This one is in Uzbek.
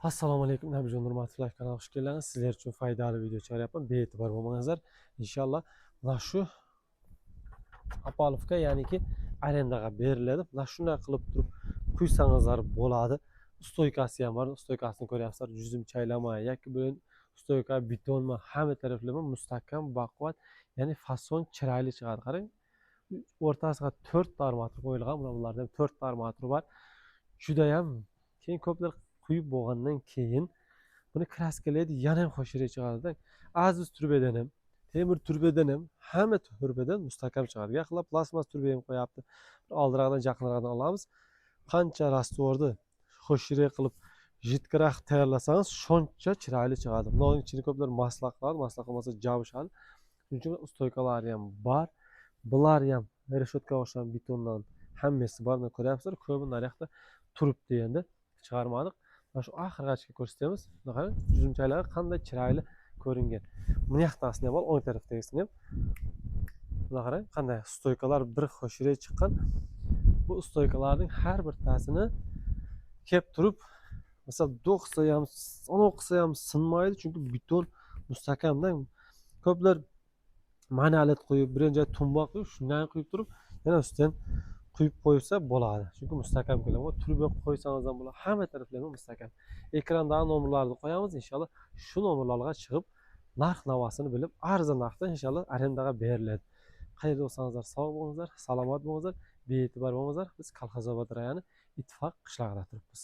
Assalomu alaykum, Nabijon Nurmatulloh kanaliga xush kelibsiz. Sizlar uchun foydali video chiqaryapman. Bee'tibor bo'lmangizlar. Inshaalloh mana shu Apolovga, ya'niki arendaga beriladi. Mana shunday qilib turib qo'ysangizlar bo'ladi. Stoykasi ham bor. Stoykasini ko'ryapsizlar. Yuzim chaylama, yoki bo'lin stoyka betonmi, hamma taraflama mustahkam, baquvvat, ya'ni fason chiroyli chiqadi. Qarang. O'rtasiga 4 ta armatur qo'yilgan. Bulardan 4 ta armatur bor. Juda ham keyin ko'plar quyib bo'lgandan keyin buni kraskalaydi, yana ham xo'shroq chiqadi. Aziz turbadan ham, temir turbadan ham, hamma turbadan mustahkam chiqadi. Yaqinlab plasmas turba ham qo'yapti. Oldiraqdan yaqinroqdan olamiz. Qancha rastvorni xo'shroq qilib jitkroq tayyorlasangiz, shuncha chiroyli chiqadi. Buning ichini ko'plar maslahat qiladi, maslahat qilmasa jabishadi. Shuning uchun stoykalari ham bor. Bular ham reshetka o'xshagan betondan hammasi bor. Mana ko'ryapsizlar, ko'pi naryoqda turibdi endi. Chiqarmadik. Mana shu oxirgacha ko'rsatamiz. Qarang, yuzimchalar qanday chiroyli ko'ringan. Buni yaxtasini ham ol, o'ng tarafdagisini ham. Mana qarang, qanday stoykalar bir xo'shroq chiqqan. Bu stoykalarning har bittasini kelib turib, masalan, do'qsa ham, sanoqsa ham sinmaydi, chunki beton mustahkamdan. Ko'plar manalit qo'yib, birinchi tumboq qo'yib, shundan qo'yib turib, yana ustidan quyib qo'ysa bo'ladi. Chunki mustahkam keladi. Turba qo'ysangiz ham bo'ladi. Hamma taraflama mustahkam. Ekrandagi nomerlarni qo'yamiz. Inshaalloh shu nomerlarga chiqib, narx-navosini bilib, arzon narxda inshaalloh arendaga beriladi. Qayerda bo'lsangizlar sog' bo'lingizlar, salomat bo'lingizlar, bee'tibor bo'lingizlar. Biz Kolxozobod rayoni Ittifoq qishlog'ida turibmiz.